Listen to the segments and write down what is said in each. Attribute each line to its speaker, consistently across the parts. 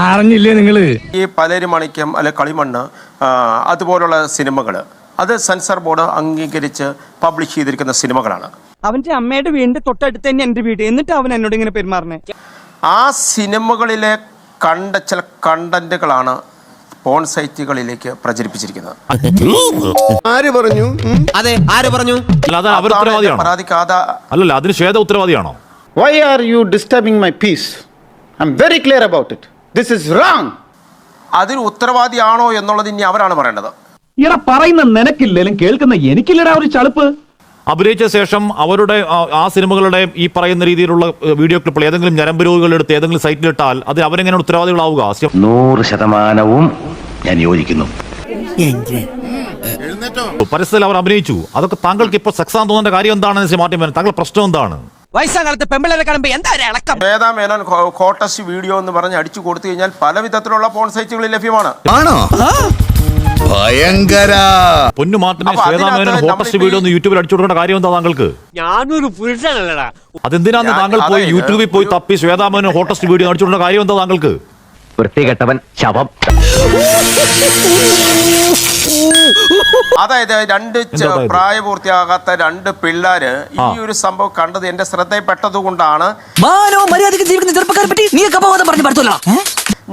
Speaker 1: അറിഞ്ഞില്ലേ നിങ്ങള്?
Speaker 2: ഈ പലരുമണിക്കം അല്ലെ കളിമണ്ണ് അതുപോലുള്ള സിനിമകൾ അത് സെൻസർ ബോർഡ് അംഗീകരിച്ച് പബ്ലിഷ് ചെയ്തിരിക്കുന്ന സിനിമകളാണ്.
Speaker 3: അവന്റെ അമ്മയുടെ വീടിന്റെ തൊട്ടടുത്ത് തന്നെ എന്റെ വീട്, എന്നിട്ട് അവൻ എന്നോട് ഇങ്ങനെ പെരുമാറണേ.
Speaker 2: ആ സിനിമകളിലെ കണ്ട ചില കണ്ടന്റുകളാണ് പോൺ സൈറ്റുകളിലേക്ക് പ്രചരിപ്പിച്ചിരിക്കുന്നത്.
Speaker 4: ആര് പറഞ്ഞു?
Speaker 5: അതെ, ആര് പറഞ്ഞു?
Speaker 6: അല്ലല്ല, അതിന് Shweta ഉത്തരവാദിയാണോ?
Speaker 4: Why are you disturbing my peace? I'm very clear about it. This is wrong.
Speaker 2: അതിന് ഉത്തരവാദിയാണോ എന്നുള്ളത് ഇനി അവരാണ് പറയേണ്ടത്.
Speaker 1: ഇട പറയുന്ന നിനക്കില്ലേലും കേൾക്കുന്ന എനിക്കില്ലടാ ഒരു ചളുപ്പ്.
Speaker 6: അഭിനയിച്ച ശേഷം അവരുടെ ആ സിനിമകളുടെ ഈ പറയുന്ന രീതിയിലുള്ള വീഡിയോ ക്ലിപ്പുകൾ ഏതെങ്കിലും ഞരമ്പ് രോഗികൾ എടുത്ത് ഏതെങ്കിലും സൈറ്റിലിട്ടാൽ അത് അവരെങ്ങനെ ഉത്തരവാദികളാവുക?
Speaker 7: 100% ഞാൻ യോജിക്കുന്നു.
Speaker 6: പരസ്യത്തിൽ അവർ അഭിനയിച്ചു. അതൊക്കെ താങ്കൾക്ക് ഇപ്പോൾ സെക്സാൻ തോന്നുന്ന കാര്യം എന്താണെന്ന് മാറ്റി വരാൻ താങ്കളുടെ പ്രശ്നം എന്താണ്?
Speaker 5: വയസ്സാകാലത്ത് പെമ്പിളരെ കാണുമ്പോ എന്താ ഇളക്കം?
Speaker 2: ശ്വേതാ മേനോൻ ഹോട്ടസ്റ്റ് വീഡിയോ എന്ന് പറഞ്ഞ് അടിച്ചു കൊടുത്തു കഴിഞ്ഞാൽ പല വിധത്തിലുള്ള പോൺ സൈറ്റുകളിൽ ലഭ്യമാണ്.
Speaker 7: ഭയങ്കര
Speaker 6: പൊന്നു മാർട്ടിനെ ശ്വേതാ മേനോൻ ഹോട്ടസ്റ്റ് വീഡിയോ ഒന്ന് യൂട്യൂബിൽ അടിച്ചു കൊടുക്കേണ്ട കാര്യം എന്താ താങ്കൾക്ക്?
Speaker 3: ഞാനൊരു പുരുഷനല്ലടാ.
Speaker 6: അതെന്തിനാണ് താങ്കൾ പോയി യൂട്യൂബിൽ പോയി തപ്പി ശ്വേതാ മേനോൻ ഹോട്ടസ്റ്റ് വീഡിയോ അടിച്ചു കൊടുക്കേണ്ട കാര്യം എന്താ താങ്കൾക്ക്?
Speaker 7: വൃത്തികെട്ടവൻ ശവം.
Speaker 2: അതായത് പ്രായപൂർത്തിയാകാത്ത 2 പിള്ളേര് ഈ ഒരു സംഭവം കണ്ടത് എന്റെ ശ്രദ്ധയിൽപ്പെട്ടതുകൊണ്ടാണ്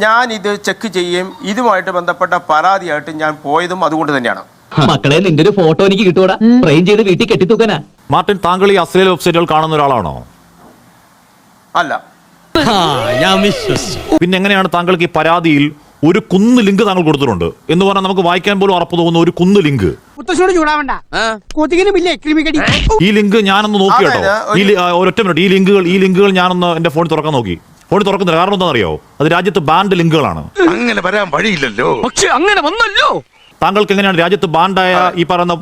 Speaker 2: ഞാൻ ഇത് ചെക്ക് ചെയ്യുകയും ഇതുമായിട്ട് ബന്ധപ്പെട്ട പരാതിയായിട്ട് ഞാൻ പോയതും അതുകൊണ്ട് തന്നെയാണ്.
Speaker 1: മക്കളെ, നിന്റെ ഒരു ഫോട്ടോ എനിക്ക് കിട്ടൂടാ, ഫ്രെയിം ചെയ്ത് വീട്ടിൽ കെട്ടിത്തൂക്കാനാ.
Speaker 6: മാർട്ടിൻ, താങ്കൾ ഈ അശ്ലീല വെബ്സൈറ്റുകൾ കാണുന്ന ഒരാളാണോ?
Speaker 2: അല്ല.
Speaker 6: പിന്നെ എങ്ങനെയാണ് താങ്കൾക്ക് ഈ പരാതിയിൽ ഒരു കുന്ന് ലിങ്ക് താങ്കൾ കൊടുത്തിട്ടുണ്ട് എന്ന് പറഞ്ഞാൽ നമുക്ക് വായിക്കാൻ പോലും ഉറപ്പ് തോന്നുന്ന ഒരു കുന്ന് ലിങ്ക്? ഈ ലിങ്ക് ഞാനൊന്ന് നോക്കി കേട്ടോ. ഒരൊറ്റ മിനിറ്റ്, ഈ ലിങ്കുകൾ ഞാനൊന്ന് എന്റെ ഫോണിൽ തുറക്കാൻ നോക്കി. ഫോണിൽ തുറക്കുന്നില്ല. കാരണം എന്താണെന്നറിയോ? അത് രാജ്യത്ത് ബാൻഡ് ലിങ്കുകളാണ്.
Speaker 7: അങ്ങനെ വരാൻ വഴിയില്ലല്ലോ.
Speaker 5: പക്ഷെ അങ്ങനെ വന്നല്ലോ.
Speaker 6: താങ്കൾക്ക് എങ്ങനെയാണ് രാജ്യത്ത് ബാൻഡായ ഈ പറയുന്ന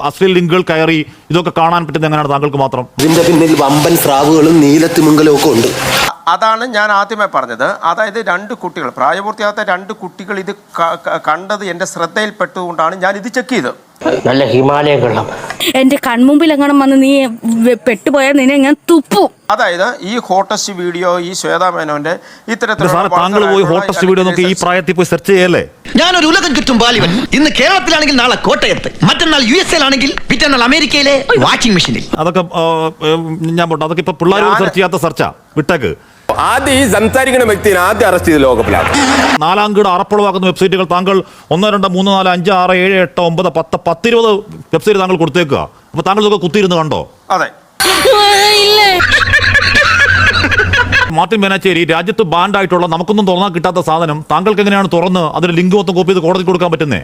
Speaker 6: അശ്ലീൽ ലിങ്കുകൾ കയറി ഇതൊക്കെ കാണാൻ പറ്റുന്നത്? എങ്ങനെയാണ് താങ്കൾക്ക് മാത്രം?
Speaker 8: ഇതിന്റെ പിന്നിൽ വമ്പൻ സ്രാവുകളും നീലത്തിമിംഗലവും ഒക്കെ ഉണ്ട്.
Speaker 2: അതാണ് ഞാൻ ആദ്യമേ പറഞ്ഞത്. അതായത് 2 കുട്ടികൾ, പ്രായപൂർത്തിയാകാത്ത 2 കുട്ടികൾ ഇത് കണ്ടത് എന്റെ ശ്രദ്ധയിൽപ്പെട്ടതുകൊണ്ടാണ് ഞാൻ ഇത് ചെക്ക് ചെയ്തത്.
Speaker 8: നല്ല ഹിമാലയ വെള്ളം
Speaker 9: എന്റെ കൺമുമ്പിൽ എങ്ങനെ വന്ന് നീ പെട്ടുപോയാൽ നിന്നെ ഞാൻ തുപ്പും.
Speaker 2: അതായത് ഈ ഹോട്ടസ്റ്റ് വീഡിയോ ഈ ശ്വേതാ മേനോന്റെ
Speaker 6: താങ്കൾ പോയി ഹോട്ടസ്റ്റ് വീഡിയോ നോക്കി ഈ പ്രായത്തിൽ പോയി സെർച്ച് ചെയ്യല്ലേ?
Speaker 5: ഞാനൊരു ഉലകം ചുറ്റും ബാലിവൻ. ഇന്ന് കേരളത്തിലാണെങ്കിൽ നാളെ കോട്ടയത്ത്, മറ്റന്നാൾ USA ലാണെങ്കിൽ പിറ്റന്നാൾ അമേരിക്കയിലെ വാഷിംഗ് മെഷീനിൽ.
Speaker 6: അതൊക്കെ ഞാൻ പോട്ടെ, അതൊക്കെ ഇപ്പൊ പിള്ളേർ സെർച്ച് ചെയ്യാത്ത സെർച്ചാ. വിട്ടേക്ക്.
Speaker 4: ആദ്യം ഈ സംസാരിക്കുന്ന വ്യക്തിയെ ആദ്യം അറസ്റ്റ് ചെയ്ത് ലോകപ്പിലാണ്.
Speaker 6: 4 അംഗീട് അറപ്പുളവാക്കുന്ന വെബ്സൈറ്റുകൾ താങ്കൾ 1 2 3 4 5 6 7 8 9 10 10 20 വെബ്സൈറ്റ് താങ്കൾ കൊടുത്തേക്കുക. അപ്പൊ താങ്കൾ ഇതൊക്കെ കുത്തിയിരുന്ന് കണ്ടോ?
Speaker 2: അതെ.
Speaker 6: മാർട്ടിൻ ബെനാച്ചേരി, രാജ്യത്ത് ബാൻഡ് ആയിട്ടുള്ള നമുക്കൊന്നും തുറന്നാൽ കിട്ടാത്ത സാധനം താങ്കൾക്ക് എങ്ങനെയാണ് തുറന്ന് അതിന്റെ ലിങ്ക് മൊത്തം കോപ്പി ചെയ്ത് കോടതി കൊടുക്കാൻ പറ്റുന്നേ?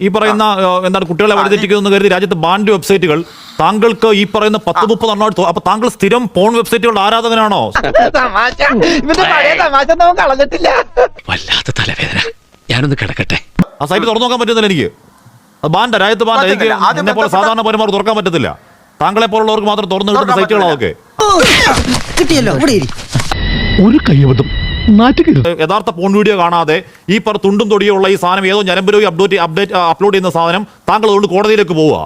Speaker 6: ഈ പറയുന്ന എന്താണ് കുട്ടികളെ വഴിതെറ്റിക്കുന്നു കരുതി രാജ്യത്ത് ബാൻഡ് വെബ്സൈറ്റുകൾ താങ്കൾക്ക് ഈ പറയുന്ന 10-30 എണ്ണോ? അപ്പൊ താങ്കൾ സ്ഥിരം പോൺ വെബ്സൈറ്റുകളുടെ ആരാധകനാണോ?
Speaker 5: വല്ലാത്ത തലവേദന, ഞാനൊന്ന് കിടക്കട്ടെ.
Speaker 6: ആ സൈറ്റ് തുറന്നു നോക്കാൻ പറ്റുന്നില്ല എനിക്ക്. അത് ബാൻഡ്, രാജ്യത്ത് ബാൻഡ്. എനിക്ക് എന്നെ പോലെ സാധാരണ പൗരന്മാർ തുറക്കാൻ പറ്റത്തില്ല. താങ്കളെ പോലുള്ളവർക്ക് മാത്രം തുറന്നു കിട്ടുന്ന സൈറ്റുകളൊക്കെ.
Speaker 1: ഒരു കയ്യബദ്ധം,
Speaker 6: യഥാർത്ഥ പോൺ വീഡിയോ കാണാതെ ഈ തുണ്ടും തൊടിയുള്ള ഈ സാധനം ഏതോ ഞരമ്പ് രോഗി അപ്ലോഡ് ചെയ്യുന്ന സാധനം താങ്കൾ അതുകൊണ്ട് കോടതിയിലേക്ക് പോവുക.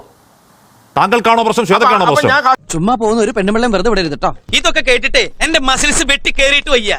Speaker 6: താങ്കൾക്കാണോ പ്രശ്നം? ശ്വേതക്കാണോ പ്രശ്നം?
Speaker 5: ചുമ്മാ പോകുന്ന ഒരു പെണ്ണുമ്പിള്ളം വെറുതെ വിടരുത് കേട്ടോ. ഇതൊക്കെ കേട്ടിട്ട് എന്റെ മസിൽസ് വെട്ടി കേറിയിട്ട് വയ്യ.